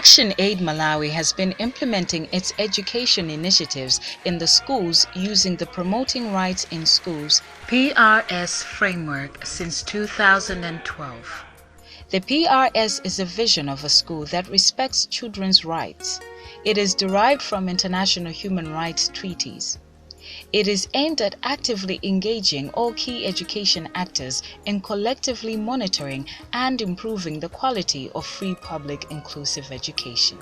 Action Aid Malawi has been implementing its education initiatives in the schools using the Promoting Rights in Schools (PRS) framework since 2012. The PRS is a vision of a school that respects children's rights. It is derived from international human rights treaties. It is aimed at actively engaging all key education actors in collectively monitoring and improving the quality of free public inclusive education.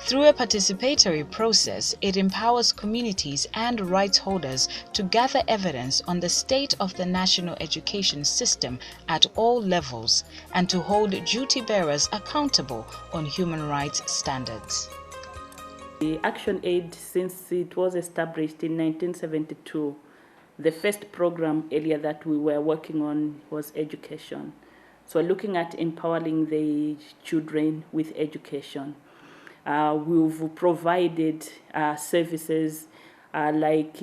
Through a participatory process, it empowers communities and rights holders to gather evidence on the state of the national education system at all levels and to hold duty bearers accountable on human rights standards. The Action Aid, since it was established in 1972, the first program area that we were working on was education. So looking at empowering the children with education. We've provided services like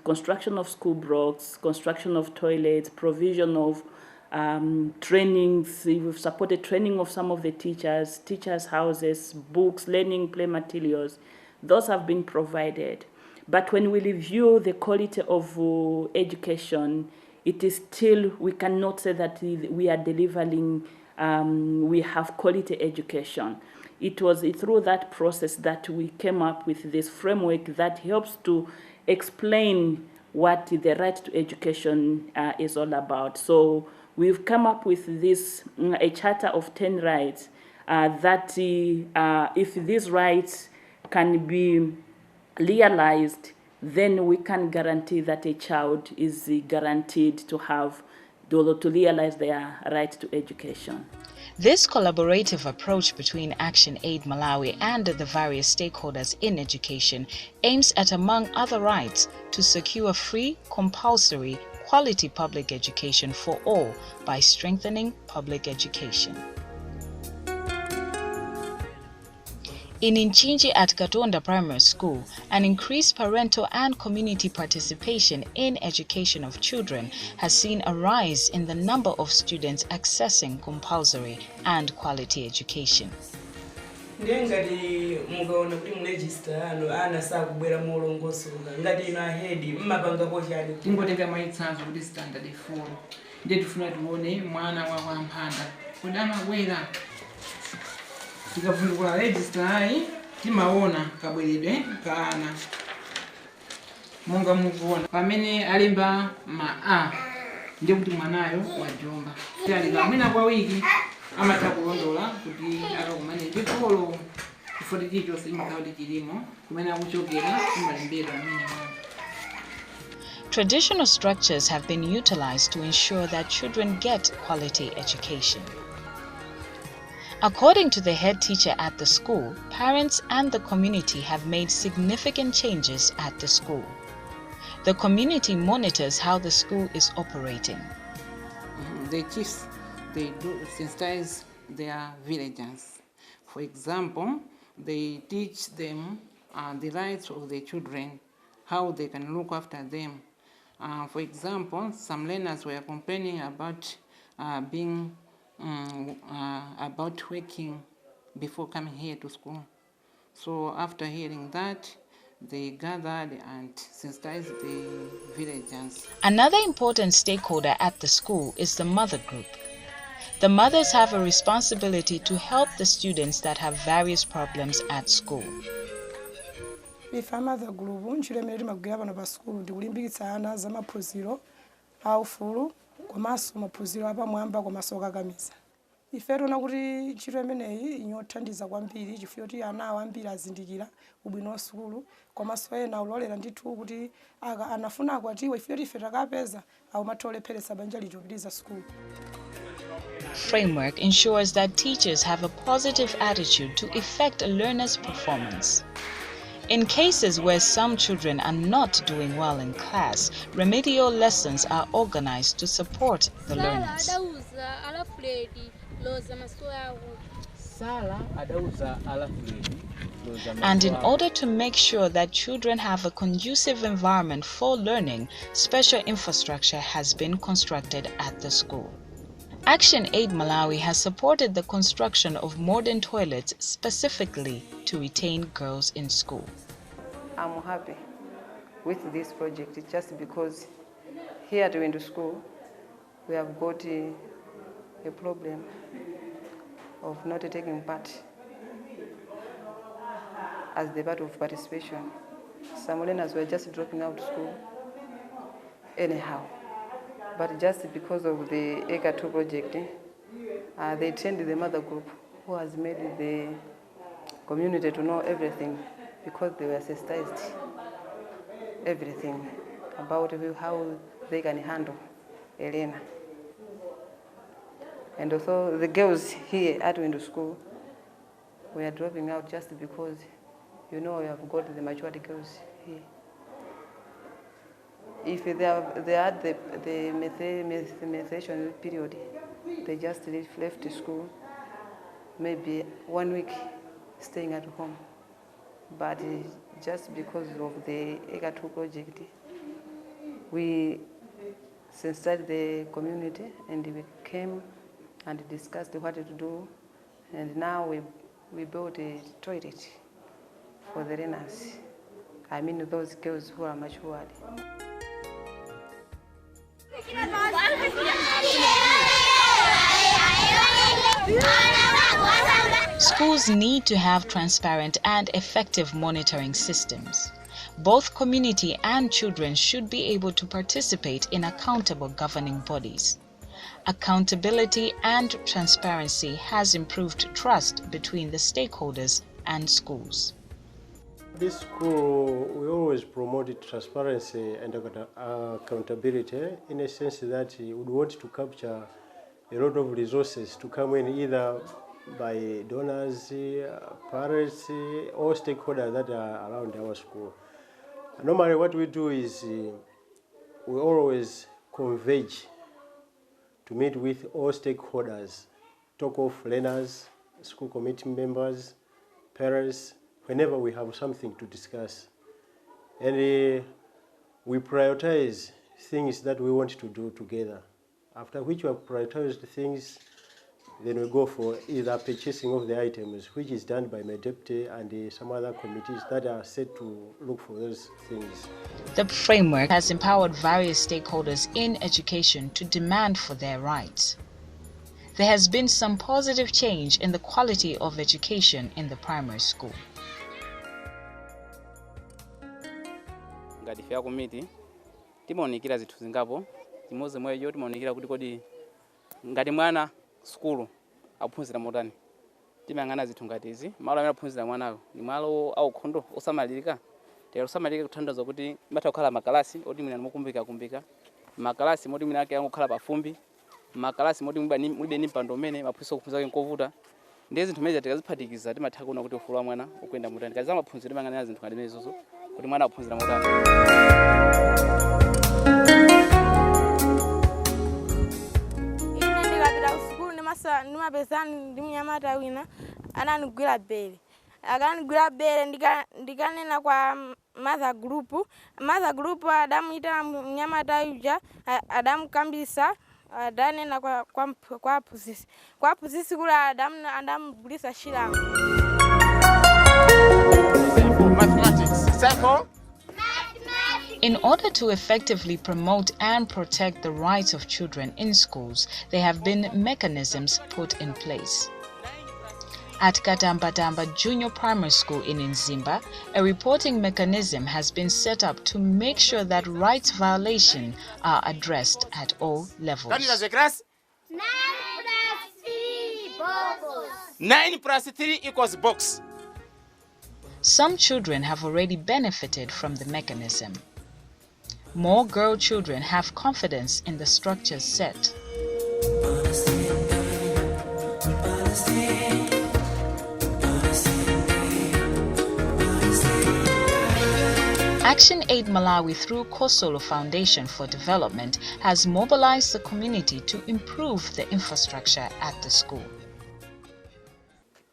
construction of school blocks, construction of toilets, provision of trainings. We've supported training of some of the teachers' houses, books, learning play materials. Those have been provided. But when we review the quality of education, it is still, we cannot say that we are delivering, we have quality education. It was through that process that we came up with this framework that helps to explain what the right to education is all about. So we've come up with this, a charter of 10 rights that if these rights can be realized, then we can guarantee that a child is guaranteed to have, to realize their right to education. This collaborative approach between Action Aid Malawi and the various stakeholders in education aims at, among other rights, to secure free, compulsory, quality public education for all by strengthening public education. In Inchinji at Katonda Primary School, an increased parental and community participation in education of children has seen a rise in the number of students accessing compulsory and quality education. Tikavulukula register ayi timaona kabwerere kana monga mukuona pamene alemba ma A ndiye kuti mwanayo wajomba alika mwina kwa wiki amatha kulondola kuti akakumane ndi kholo chifukwa chilichonse chimakhala chilimo kumene akuchokera kumalembedwa amene mwana. Traditional structures have been utilized to ensure that children get quality education. According to the head teacher at the school, parents and the community have made significant changes at the school. The community monitors how the school is operating. The chiefs, they do sensitize their villagers. For example, they teach them the rights of the children, how they can look after them. For example, some learners were complaining about about working before coming here to school. So after hearing that, they gathered and sensitized the villagers. Another important stakeholder at the school is the mother group. The mothers have a responsibility to help the students that have various problems at school. If a mother group, nchilemere magwira bana ba school ndi kulimbikitsa ana za maphunziro aufulu komanso maphunziro apamwamba komasoka kamiza. Ifero na kuti ntchito imeneyi inyothandiza kwambiri chifukwa kuti ana awambiri azindikira ubwino wa sukulu komanso ena ulolera ndithu kuti anafuna akwatiwe ifiro ife takapeza au matholepheresa banja lichopitiza sukulu. Framework ensures that teachers have a positive attitude to affect a learner's performance. In cases where some children are not doing well in class, remedial lessons are organized to support the learners. And in order to make sure that children have a conducive environment for learning, special infrastructure has been constructed at the school. Action Aid Malawi has supported the construction of modern toilets specifically to retain girls in school. I'm happy with this project just because here at Windu School we have got a problem of not taking part as the part of participation. Some learners were just dropping out of school anyhow, but just because of the ECA 2 project, they trained the mother group who has made the community to know everything because they were sensitized everything about how they can handle Elena. And also the girls here at Windu School were dropping out just because, we have got the maturity girls here. If they had the methylation period, they just left school, maybe 1 week staying at home. But just because of the ECA 2 project, we sensitized the community and we came and discussed what to do. And now we built a toilet for the learners. I mean those girls who are matured. Schools need to have transparent and effective monitoring systems. Both community and children should be able to participate in accountable governing bodies. Accountability and transparency has improved trust between the stakeholders and schools. This school, we always promote transparency and accountability in a sense that we would want to capture a lot of resources to come in either by donors, parents, or stakeholders that are around our school. Normally what we do is we always converge to meet with all stakeholders, talk of learners, school committee members, parents, whenever we have something to discuss. And we prioritize things that we want to do together. After which we have prioritized things, then we go for either purchasing of the items, which is done by my deputy and some other committees that are set to look for those things. The framework has empowered various stakeholders in education to demand for their rights. There has been some positive change in the quality of education in the primary school. Ngati fya committee timaonikira zinthu zingapo chimodzi mweyo timaonikira kuti kodi ngati mwana skulu aphunzira motani timayang'ana zinthu ngati izi malo amene aphunzira mwanayo ni malo aukhondo osamalirika tero osamalirika kuthandiza kuti matha kukhala makalasi oti mwina mukumbika makalasi moti mwina ake angokhala pafumbi makalasi moti mulibe ni mpando umene maphunziro kuphunzira nkovuta ndi zinthu mezi tikaziphatikiza timatha kuona kuti ufulu wa mwana ukuyenda motani kazi amaphunziro timayang'ana zinthu ngati imenezo kuti mwana aphunzira motani. Nimapezani ndi mnyamata wina ananigwira bere akanigwira bere ndikanena kwa mother group adamuita mnyamata uja adamukambisa adanena kwa aphunzitsi kule adamugulisa shilango. In order to effectively promote and protect the rights of children in schools, there have been mechanisms put in place. At Katamba Junior Primary School in Nzimba, a reporting mechanism has been set up to make sure that rights violations are addressed at all levels. 9 plus 3 equals box. Some children have already benefited from the mechanism. More girl children have confidence in the structures set. Action Aid Malawi through Kosolo Foundation for Development has mobilized the community to improve the infrastructure at the school.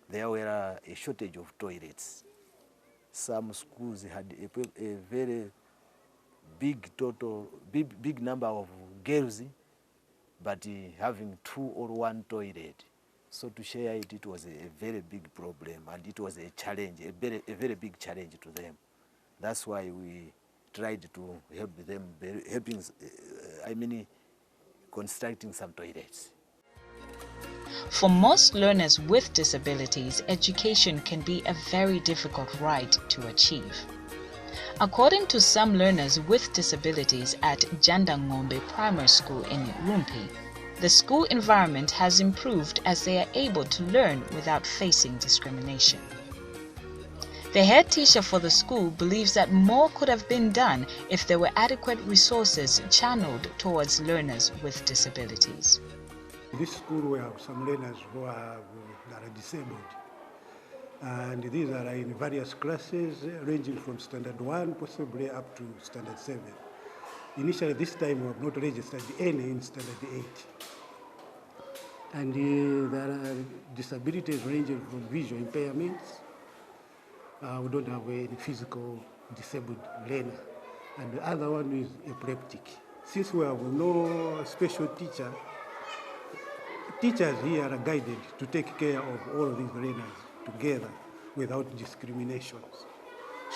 There were a shortage of toilets. Some schools had a very big number of girls, but having 2 or 1 toilet, so to share it, it was a very big problem, and it was a challenge, a very big challenge to them. That's why we tried to help them, constructing some toilets. For most learners with disabilities, education can be a very difficult right to achieve. According to some learners with disabilities at Jandangombe Primary School in Rumpi, the school environment has improved as they are able to learn without facing discrimination. The head teacher for the school believes that more could have been done if there were adequate resources channeled towards learners with disabilities. In this school we have some learners who are disabled, and these are in various classes ranging from standard 1 possibly up to standard 7. Initially this time we have not registered any in standard 8. And there are disabilities ranging from visual impairments. We don't have any physical disabled learner. And the other one is epileptic. Since we have no special teacher, teachers here are guided to take care of all of these learners together without discriminations.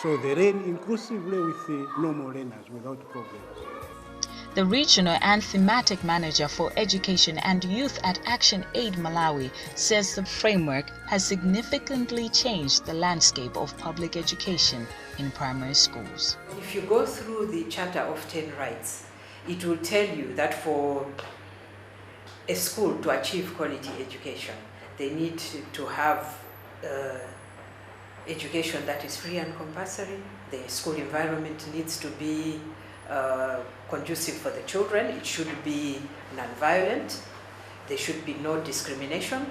So they learn inclusively with the normal learners without problems. The regional and thematic manager for education and youth at Action Aid Malawi says the framework has significantly changed the landscape of public education in primary schools. If you go through the Charter of 10 Rights, it will tell you that for a school to achieve quality education, they need to have education that is free and compulsory. The school environment needs to be conducive for the children. It should be non-violent. There should be no discrimination.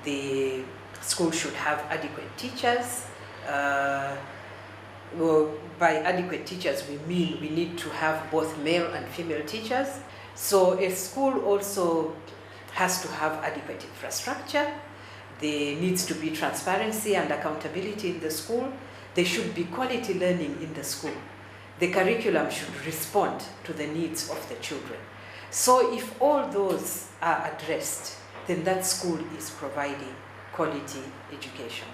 The school should have adequate teachers. Well, by adequate teachers, we mean we need to have both male and female teachers. So a school also has to have adequate infrastructure. There needs to be transparency and accountability in the school. There should be quality learning in the school. The curriculum should respond to the needs of the children. So if all those are addressed, then that school is providing quality education.